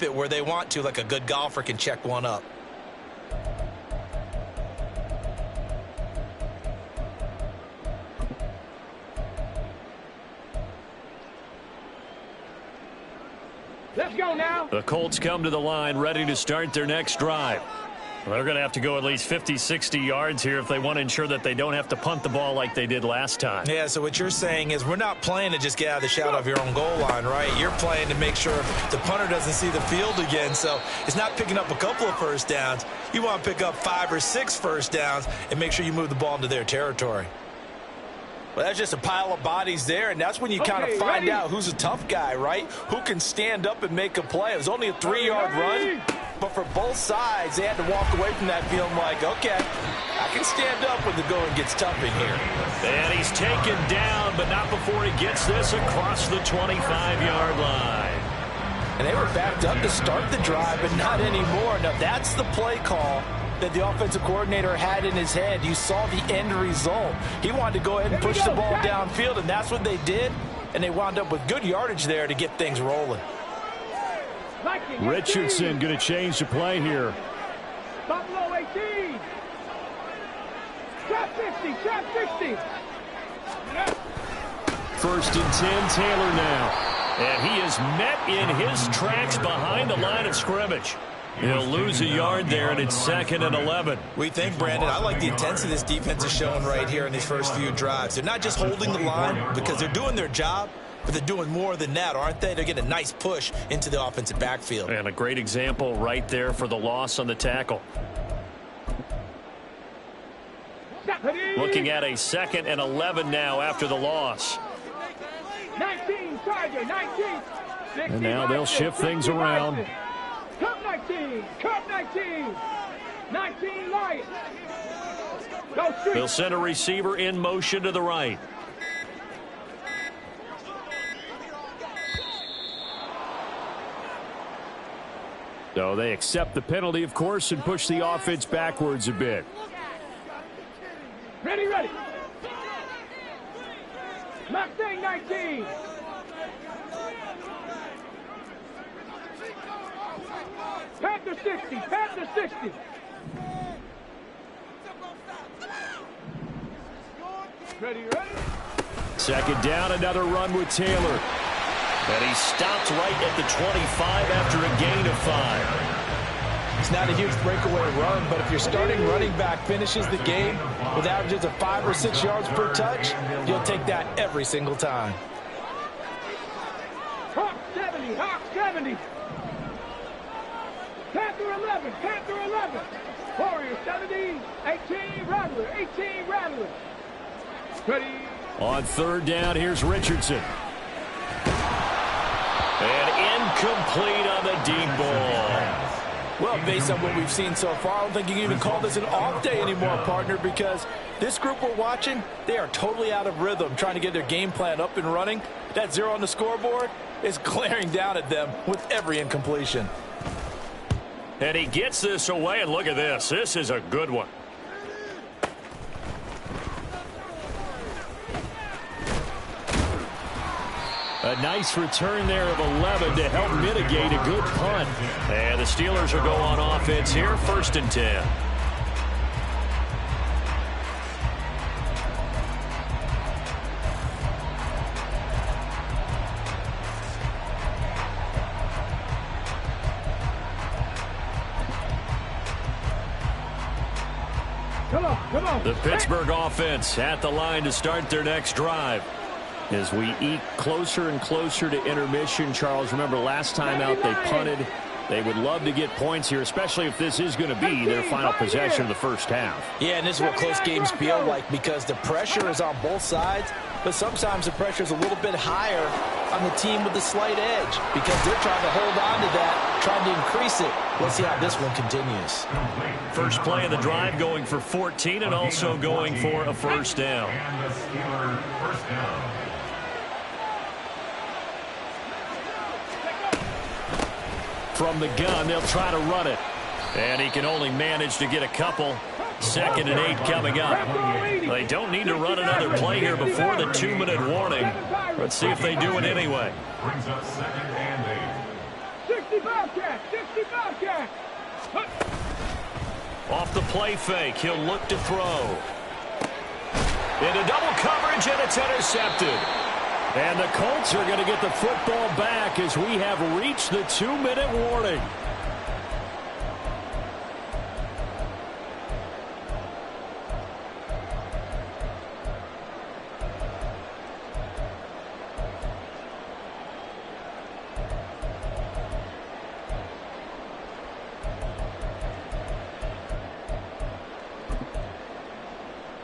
it where they want to, like a good golfer can check one up. Let's go now. The Colts come to the line ready to start their next drive. They're going to have to go at least 50, 60 yards here if they want to ensure that they don't have to punt the ball like they did last time. Yeah, so what you're saying is we're not playing to just get out of the shadow of your own goal line, right? You're playing to make sure the punter doesn't see the field again. So it's not picking up a couple of first downs. You want to pick up 5 or 6 first downs and make sure you move the ball into their territory. Well, that's just a pile of bodies there, and that's when you kind of find out who's a tough guy, right? Who can stand up and make a play. It was only a 3-yard run, but for both sides, they had to walk away from that feeling like, okay, I can stand up when the going gets tough in here. And he's taken down, but not before he gets this across the 25-yard line. And they were backed up to start the drive, but not anymore. Now, that's the play call that the offensive coordinator had in his head. You saw the end result. He wanted to go ahead and push the ball downfield, and that's what they did. And they wound up with good yardage there to get things rolling. Richardson going to change the play here. Buffalo 18. Trap 50, trap 50. First and 10, Taylor now. And he is met in his tracks behind the line of scrimmage. He'll lose a yard there, and it's 2nd and 11. We think, Brandon, I like the intensity this defense is showing right here in these first few drives. They're not just holding the line because they're doing their job, but they're doing more than that, aren't they? They're getting a nice push into the offensive backfield. And a great example right there for the loss on the tackle. Looking at a 2nd and 11 now after the loss. 19, Charger, 19. And now they'll shift things around. Cup 19, Cup 19. 19 Lions. Go street. They'll send a receiver in motion to the right. So they accept the penalty, of course, and push the offense backwards a bit. Ready, ready. Mustang 19. Panther 60, Panther 60. Ready, ready. 2nd down, another run with Taylor. And he stopped right at the 25 after a gain of 5. It's not a huge breakaway run, but if your starting running back finishes the game with averages of 5 or 6 yards per touch, you'll take that every single time. Hawk 70, Hawk 70. Panther 11, Panther 11. Warrior 70, 18, Rattler, 18, Rattler. Ready. On 3rd down, here's Richardson. And incomplete on the deep ball. Well, based on what we've seen so far, I don't think you can even call this an off day anymore, partner, because this group we're watching, they are totally out of rhythm, trying to get their game plan up and running. That 0 on the scoreboard is glaring down at them with every incompletion. And he gets this away, and look at this. This is a good one. A nice return there of 11 to help mitigate a good punt. And the Steelers will go on offense here, 1st and 10. Come on. The Pittsburgh offense at the line to start their next drive. As we eke closer and closer to intermission, Charles, remember last time out they punted. They would love to get points here, especially if this is going to be their final possession of the first half. Yeah, and this is what close games feel like because the pressure is on both sides, but sometimes the pressure is a little bit higher on the team with the slight edge because they're trying to hold on to that, trying to increase it. Let's see how this one continues. First play of the drive going for 14 and also going for a first down. From the gun, they'll try to run it. And he can only manage to get a couple. 2nd and 8 coming up. They don't need to run another play here before the 2-minute warning. Let's see if they do it anyway. Brings us 2nd and 8. Bobcats. 60 Bobcats. Off the play fake, he'll look to throw. Into double coverage, and it's intercepted. And the Colts are going to get the football back as we have reached the 2-minute warning.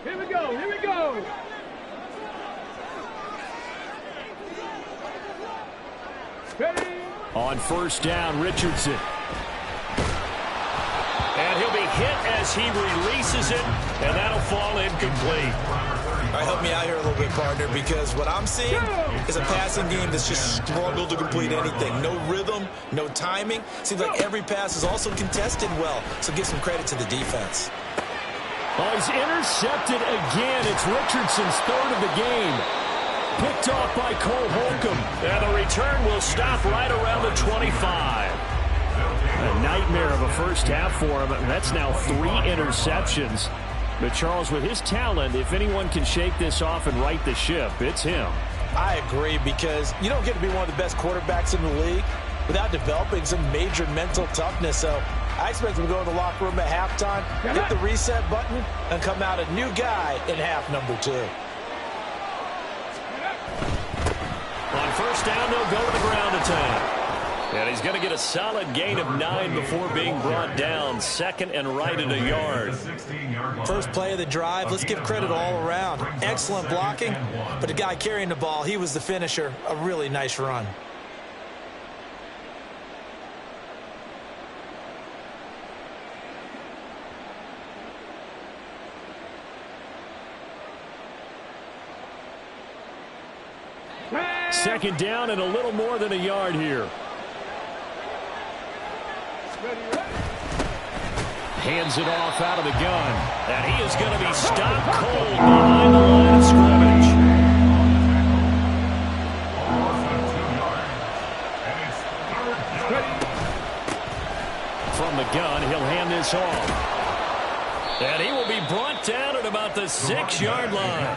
Here we go. Here we go. Ready. On first down, Richardson. And he'll be hit as he releases it, and that'll fall incomplete. All right, help me out here a little bit, partner, because what I'm seeing is a passing game that's just struggled to complete anything. No rhythm, no timing. Seems like every pass is also contested well, so give some credit to the defense. Oh, he's intercepted again. It's Richardson's third of the game. Picked off by Cole Holcomb. And the return will stop right around the 25. A nightmare of a first half for him. That's now 3 interceptions. But Charles, with his talent, if anyone can shake this off and right the ship, it's him. I agree, because you don't get to be one of the best quarterbacks in the league without developing some major mental toughness. So I expect him to go in the locker room at halftime, hit the reset button, and come out a new guy in half number 2. On first down, they'll go to the ground attack. And he's going to get a solid gain of 9 before being brought down. Second and right at a yard. First play of the drive, let's give credit all around. Excellent blocking, but the guy carrying the ball, he was the finisher. A really nice run. Second down and a little more than a yard here. Hands it off out of the gun. And he is going to be stopped cold behind the line of scrimmage. From the gun, he'll hand this off. And he will be brought down at about the 6-yard line.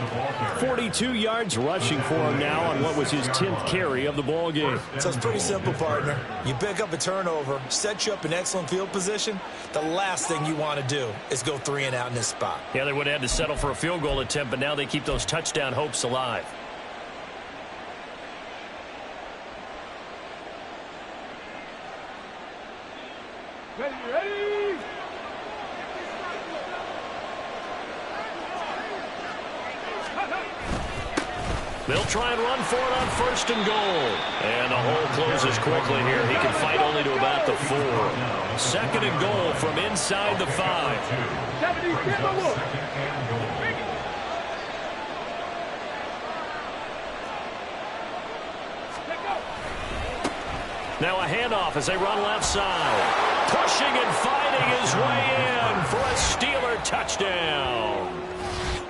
42 yards rushing for him now on what was his 10th carry of the ball game. So it's pretty simple, partner. You pick up a turnover, set you up in excellent field position. The last thing you want to do is go 3 and out in this spot. Yeah, they would have had to settle for a field goal attempt, but now they keep those touchdown hopes alive. Ready. They'll try and run for it on first and goal. And the hole closes quickly here. He can fight only to about the 4. Second and goal from inside the 5. 70, look. Now a handoff as they run left side. Pushing and fighting his way in for a Steeler touchdown.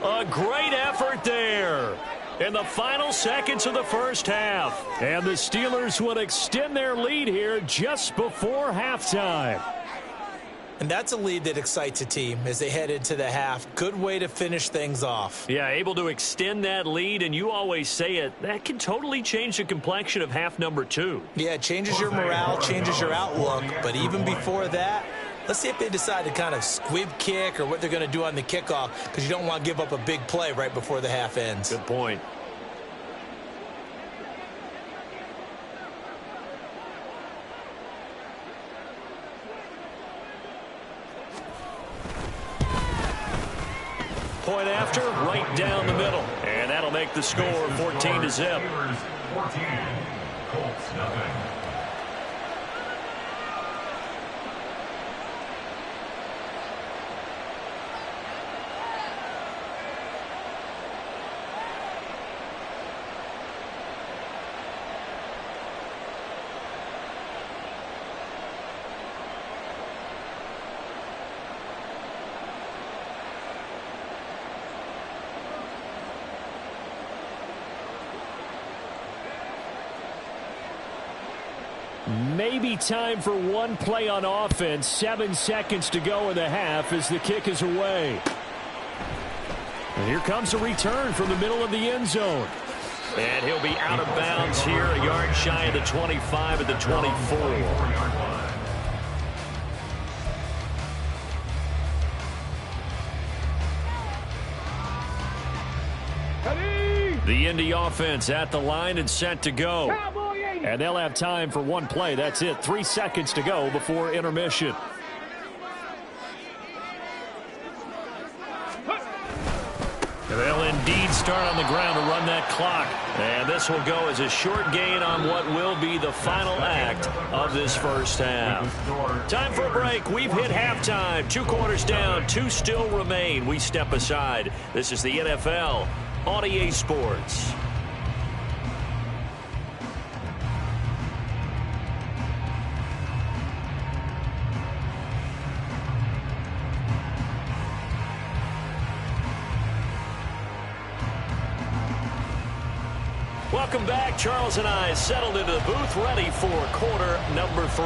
A great effort there in the final seconds of the first half. And the Steelers would extend their lead here just before halftime. And that's a lead that excites a team as they head into the half. Good way to finish things off. Yeah, able to extend that lead, and you always say it, that can totally change the complexion of half number 2. Yeah, it changes your morale, changes your outlook. But even before that, let's see if they decide to kind of squib kick or what they're going to do on the kickoff, because you don't want to give up a big play right before the half ends. Good point. Point after, right down the middle. And that'll make the score 14-0. 14, Colts nothing. Maybe time for one play on offense. 7 seconds to go in the half as the kick is away. And here comes a return from the middle of the end zone. And he'll be out of bounds here, a yard shy of the 25 at the 24. The Indy offense at the line and set to go. And they'll have time for one play. That's it. 3 seconds to go before intermission. They'll indeed start on the ground to run that clock. And this will go as a short gain on what will be the final act of this first half. Time for a break. We've hit halftime. 2 quarters down. 2 still remain. We step aside. This is the NFL on EA Sports. Welcome back. Charles and I settled into the booth, ready for quarter number 3.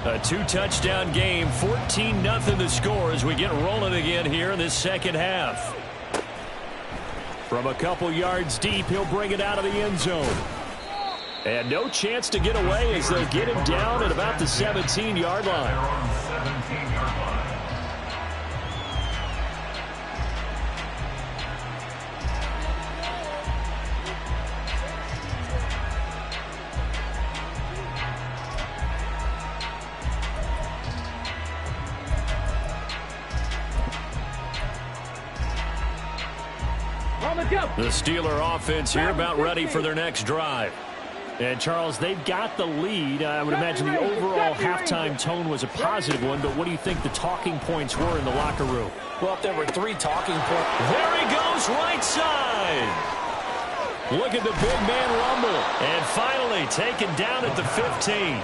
A 2-touchdown game, 14-0 the score as we get rolling again here in this second half. From a couple yards deep, he'll bring it out of the end zone. And no chance to get away as they get him down at about the 17-yard line. The Steeler offense here about ready for their next drive. And, Charles, they've got the lead. I would imagine the overall halftime tone was a positive one, but what do you think the talking points were in the locker room? Well, if there were 3 talking points. There he goes, right side. Look at the big man rumble. And finally taken down at the 15.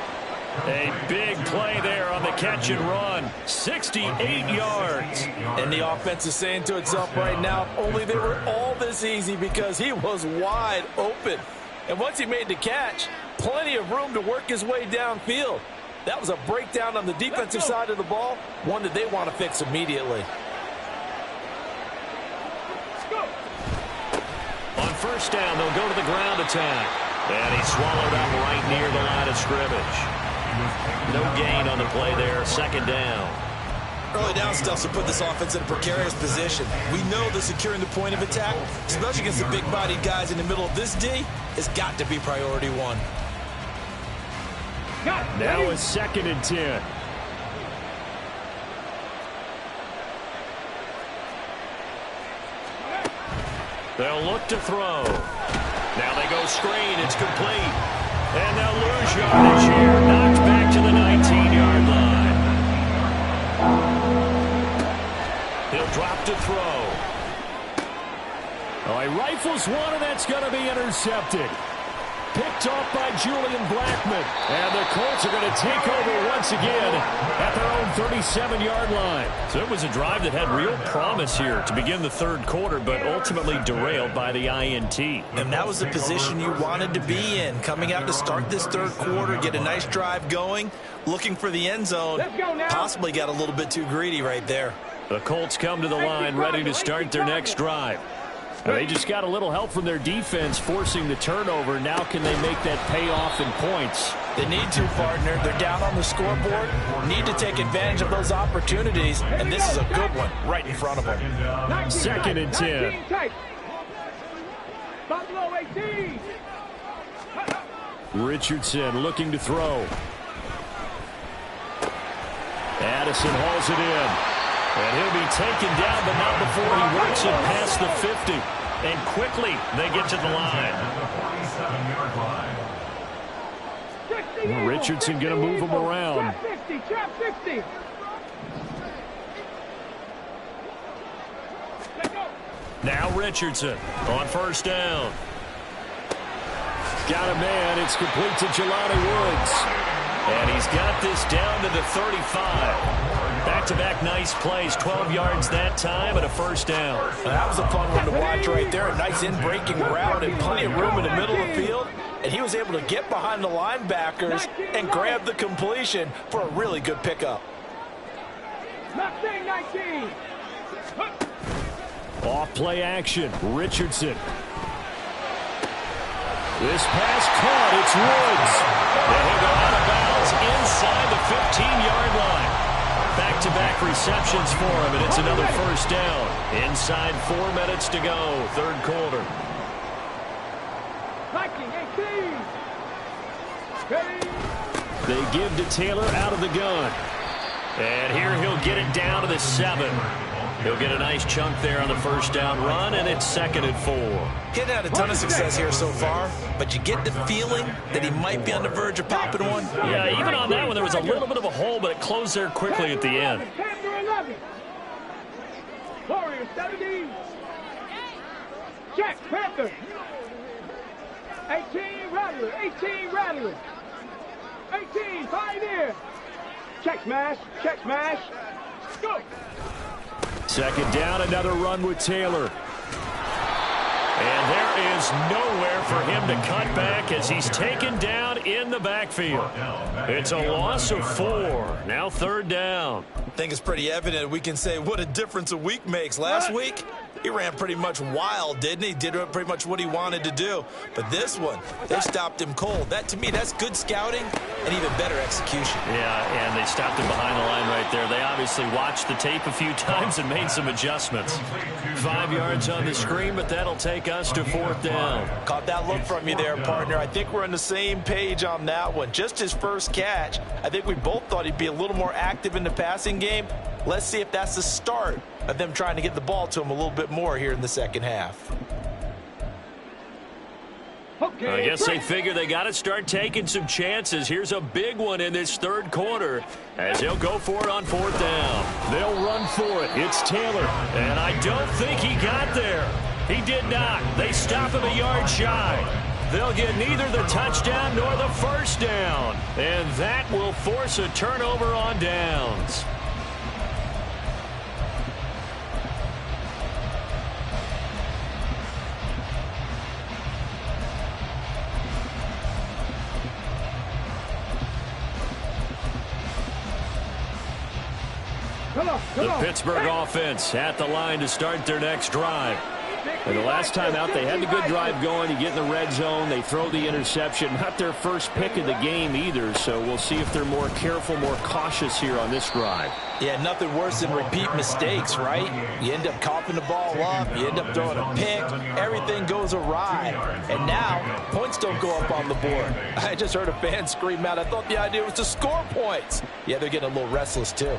A big play there on the catch and run. 68 yards. And the offense is saying to itself right now, if only they were all this easy, because he was wide open. And once he made the catch, plenty of room to work his way downfield. That was a breakdown on the defensive side of the ball, one that they want to fix immediately. On first down, they'll go to the ground attack. And he's swallowed up right near the line of scrimmage. No gain on the play there, second down. Early down stuff will put this offense in a precarious position. We know that securing the point of attack, especially against the big-bodied guys in the middle of this D, has got to be priority 1. Now it's 2nd and 10. They'll look to throw. Now they go screen. It's complete. And they'll lose yardage here. Knocked back to the 19-yard line. He'll drop to throw. Oh, he rifles one, and that's going to be intercepted. Picked off by Julian Blackmon. And the Colts are going to take over once again at their own 37-yard line. So it was a drive that had real promise here to begin the third quarter, but ultimately derailed by the INT. And that was the position you wanted to be in, coming out to start this third quarter, get a nice drive going, looking for the end zone. Possibly got a little bit too greedy right there. The Colts come to the line ready to start their next drive. They just got a little help from their defense forcing the turnover. Now can they make that pay off in points? They need to, partner. They're down on the scoreboard. Need to take advantage of those opportunities, and this is a good one right in front of them. 2nd and 10. Buffalo 18. Richardson looking to throw. Addison hauls it in. And he'll be taken down, but not before he works it past the 50. And quickly, they get to the line. Richardson going to move him around. Trap 60, trap 60. Now Richardson on first down. Got a man. It's complete to Jelani Woods. And he's got this down to the 35. Back-to-back nice plays. 12 yards that time and a first down. That was a fun one to watch right there. A nice in-breaking route and plenty of room in the middle of the field. And he was able to get behind the linebackers and grab the completion for a really good pickup. 19. Off play action. Richardson. This pass caught. It's Woods. And he'll go out of bounds inside the 15-yard line. Back-to-back receptions for him, and it's another first down. Inside 4 minutes to go, third quarter. 18. They give to Taylor out of the gun. And here he'll get it down to the 7. He'll get a nice chunk there on the first down run, and it's 2nd and 4. Getting had a ton of success here so far, but you get the feeling that he might be on the verge of popping one. Yeah, even on that one, there was a little bit of a hole, but it closed there quickly at the end. 10-11. Warriors 70. Check, Panther. 18, Rattler. 18, Rattler. 18, Pioneer. Check smash, go. 2nd down, another run with Taylor. And there is nowhere for him to cut back as he's taken down in the backfield. It's a loss of 4. Now 3rd down. I think it's pretty evident we can say what a difference a week makes. Last week, he ran pretty much wild, didn't he? Did pretty much what he wanted to do. But this one, they stopped him cold. That, to me, that's good scouting and even better execution. Yeah, and they stopped him behind the line right there. They obviously watched the tape a few times and made some adjustments. 5 yards on the screen, but that'll take us to 4th down. Caught that look from you there, partner. I think we're on the same page on that one. Just his first catch, I think we both thought he'd be a little more active in the passing game. Let's see if that's the start of them trying to get the ball to him a little bit more here in the second half. Okay, I guess they figure they got to start taking some chances. Here's a big one in this third quarter as they'll go for it on 4th down. They'll run for it. It's Taylor, and I don't think he got there. He did not. They stop him a yard shy. They'll get neither the touchdown nor the first down, and that will force a turnover on downs. The Pittsburgh offense at the line to start their next drive. And the last time out, they had a good drive going. You get in the red zone, they throw the interception. Not their first pick of the game either, so we'll see if they're more careful, more cautious here on this drive. Yeah, nothing worse than repeat mistakes, right? You end up coughing the ball up, you end up throwing a pick, everything goes awry. And now, points don't go up on the board. I just heard a fan scream out, I thought the idea was to score points. Yeah, they're getting a little restless too.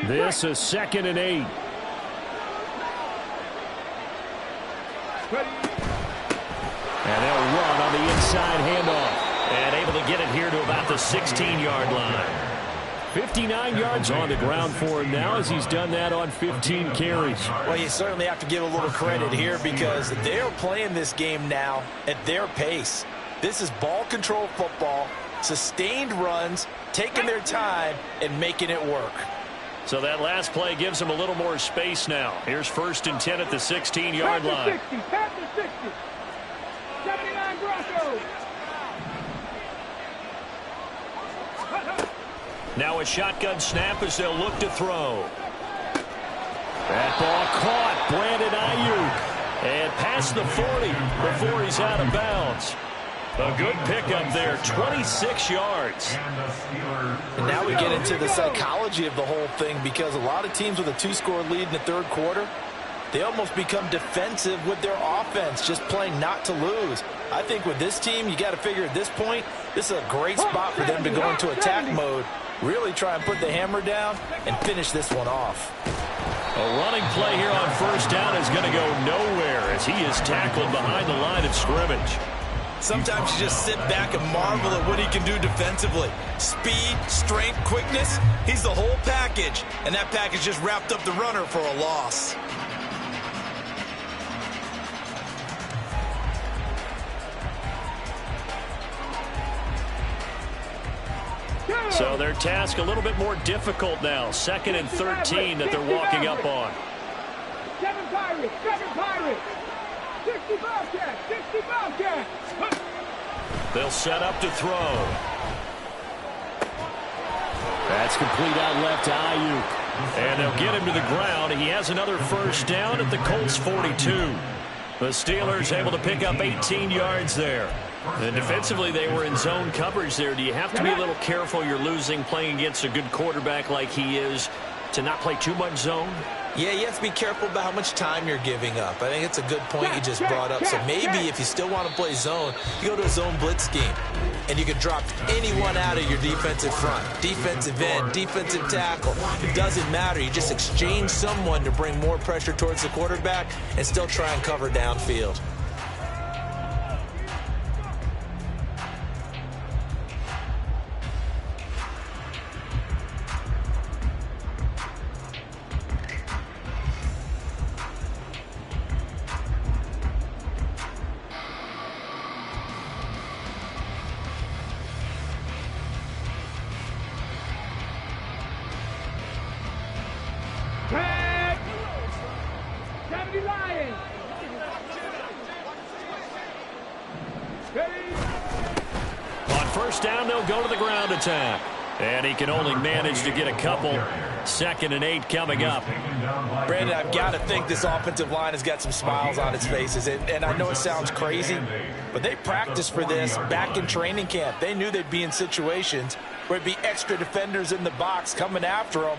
This is 2nd and 8. And they'll run on the inside handoff. And able to get it here to about the 16-yard line. 59 yards on the ground for him now as he's done that on 15 carries. Well, you certainly have to give a little credit here because they're playing this game now at their pace. This is ball control football, sustained runs, taking their time, and making it work. So that last play gives him a little more space now. Here's 1st and 10 at the 16-yard line. 60, 79 Broncos. Now a shotgun snap as they'll look to throw. That ball caught. Brandon Ayuk. And past the 40 before he's out of bounds. A good pickup there, 26 yards. And now we get into the psychology of the whole thing because a lot of teams with a 2-score lead in the third quarter, they almost become defensive with their offense, just playing not to lose. I think with this team, you got to figure at this point, this is a great spot for them to go into attack mode, really try and put the hammer down and finish this one off. A running play here on first down is going to go nowhere as he is tackled behind the line of scrimmage. Sometimes you just sit back and marvel at what he can do defensively. Speed, strength, quickness, he's the whole package. And that package just wrapped up the runner for a loss. So their task a little bit more difficult now. 2nd and 13 that they're walking up on. 7 Pirates, 60 Bobcats, 60 Bobcats. They'll set up to throw. That's complete out left to Ayuk. And they'll get him to the ground. He has another first down at the Colts 42. The Steelers able to pick up 18 yards there. And defensively, they were in zone coverage there. Do you have to be a little careful? You're losing playing against a good quarterback like he is to not play too much zone? Yeah, you have to be careful about how much time you're giving up. I think it's a good point you just brought up. So maybe if you still want to play zone, you go to a zone blitz scheme. And you can drop anyone out of your defensive front. Defensive end, defensive tackle. It doesn't matter. You just exchange someone to bring more pressure towards the quarterback and still try and cover downfield. Attack. And he can only manage to get a couple. 2nd and 8 coming up. Brandon, I've got to think this offensive line has got some smiles on its faces. And I know it sounds crazy, but they practiced for this back in training camp. They knew they'd be in situations where it'd be extra defenders in the box coming after them,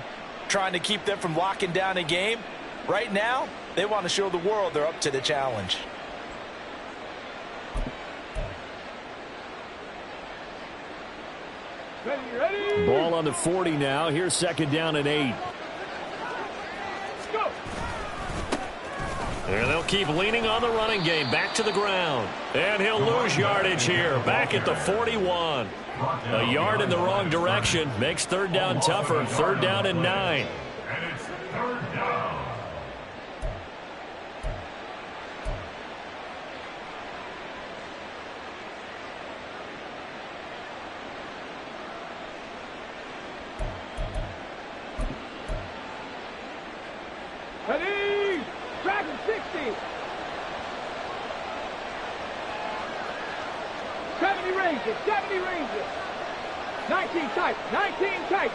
trying to keep them from locking down a game. Right now, they want to show the world they're up to the challenge. Ready. Ball on the 40 now. Here's 2nd down and 8. Go. And they'll keep leaning on the running game. Back to the ground. And he'll lose yardage here. Back at the 41. A yard in the wrong direction. Makes 3rd down tougher. 3rd down and 9. And it's 3rd down. Ready. Dragon 60. 70 Rangers, 70 Rangers. 19 tight, 19 tight.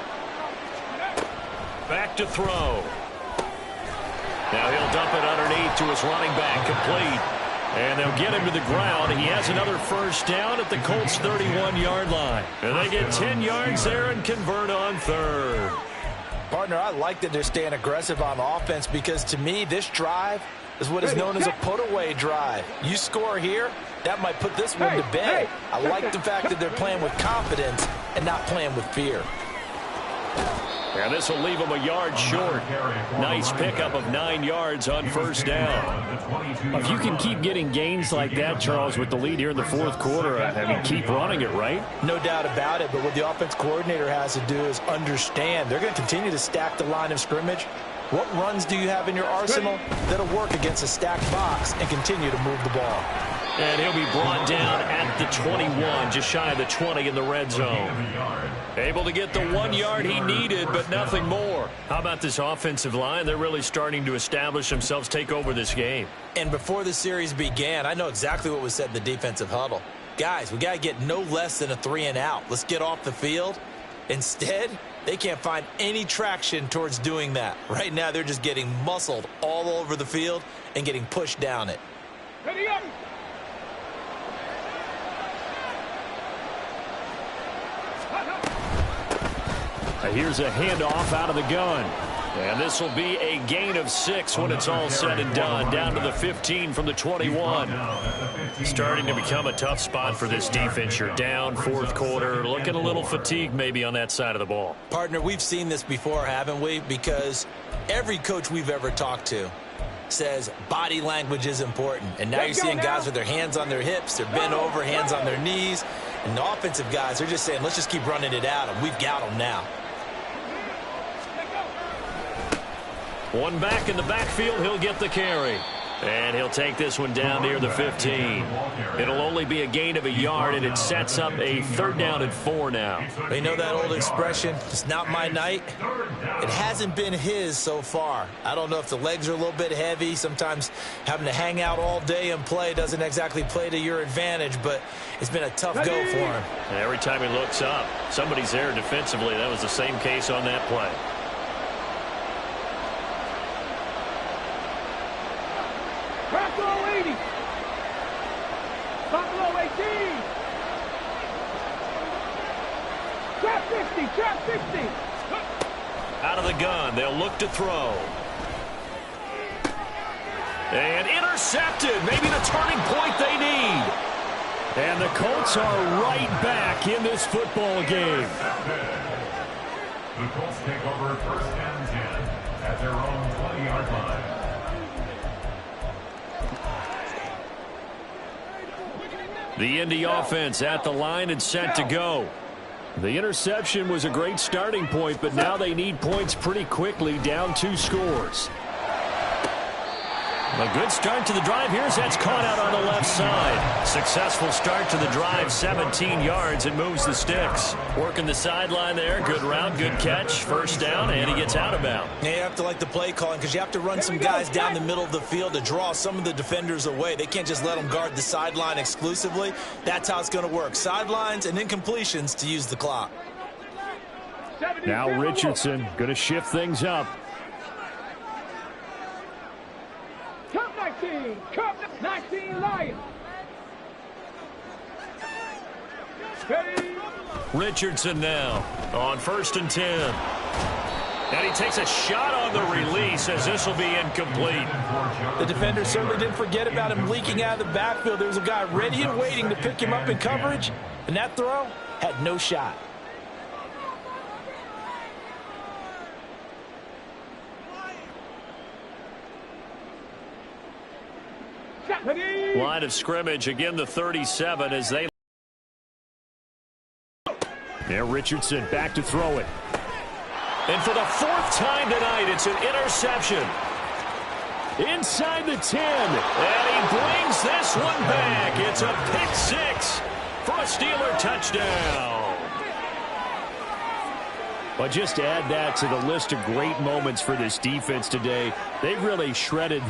Back to throw. Now he'll dump it underneath to his running back, complete. And they'll get him to the ground. He has another first down at the Colts 31-yard line. And they get 10 yards there and convert on 3rd. Partner, I like that they're staying aggressive on offense because to me, this drive is what is known as a put-away drive. You score here, that might put this one to bed. I like the fact that they're playing with confidence and not playing with fear. And this will leave him a yard short. Nice pickup of 9 yards on first down. If you can keep getting gains like that, Charles, with the lead here in the 4th quarter, I mean, keep running it, right? No doubt about it, but what the offense coordinator has to do is understand they're going to continue to stack the line of scrimmage. What runs do you have in your arsenal that'll work against a stacked box and continue to move the ball? And he'll be brought down at the 21, just shy of the 20 in the red zone. Able to get the 1 yard he needed, but nothing more. How about this offensive line? They're really starting to establish themselves, take over this game. And before the series began, I know exactly what was said in the defensive huddle. Guys, we got to get no less than a 3 and out. Let's get off the field. Instead, they can't find any traction towards doing that. Right now, they're just getting muscled all over the field and getting pushed down it. Ready up. Here's a handoff out of the gun. And this will be a gain of 6 when it's all said and done. Down to the 15 from the 21. Starting to become a tough spot for this defense. You're down fourth quarter. Looking a little fatigued maybe on that side of the ball. Partner, we've seen this before, haven't we? Because every coach we've ever talked to says body language is important. And now you're seeing guys with their hands on their hips, they're bent over, hands on their knees. And the offensive guys, they're just saying, let's just keep running it at them. We've got them now. One back in the backfield, he'll get the carry. And he'll take this one down near the 15. It'll only be a gain of a yard, and it sets up a 3rd down and 4 now. You know that old expression, it's not my night? It hasn't been his so far. I don't know if the legs are a little bit heavy. Sometimes having to hang out all day and play doesn't exactly play to your advantage, but it's been a tough go for him. And every time he looks up, somebody's there defensively. That was the same case on that play. Buffalo 80. Buffalo 18. Trap 50. Trap 50. Out of the gun, they'll look to throw. And intercepted. Maybe the turning point they need. And the Colts are right back in this football game. The Colts take over 1st and 10 at their own 20-yard line. The Indy offense at the line and set to go. The interception was a great starting point, but now they need points pretty quickly, down 2 scores. A good start to the drive. Here's that's caught out on the left side. Successful start to the drive, 17 yards. It moves the sticks. Working the sideline there. Good route, good catch. 1st down, and he gets out of bounds. Yeah, you have to like the play calling because you have to run some guys down the middle of the field to draw some of the defenders away. They can't just let them guard the sideline exclusively. That's how it's going to work. Sidelines and incompletions to use the clock. Now Richardson going to shift things up. Cup 19. Cup 19 Lions. Ready. Richardson now on 1st and 10. And he takes a shot on the release as this will be incomplete. The defender certainly didn't forget about him leaking out of the backfield. There was a guy ready and waiting to pick him up in coverage, and that throw had no shot. Line of scrimmage, again the 37 as they... There, Richardson back to throw it. And for the 4th time tonight, it's an interception. Inside the 10. And he brings this one back. It's a pick 6 for a Steeler touchdown. But just add that to the list of great moments for this defense today. They've really shredded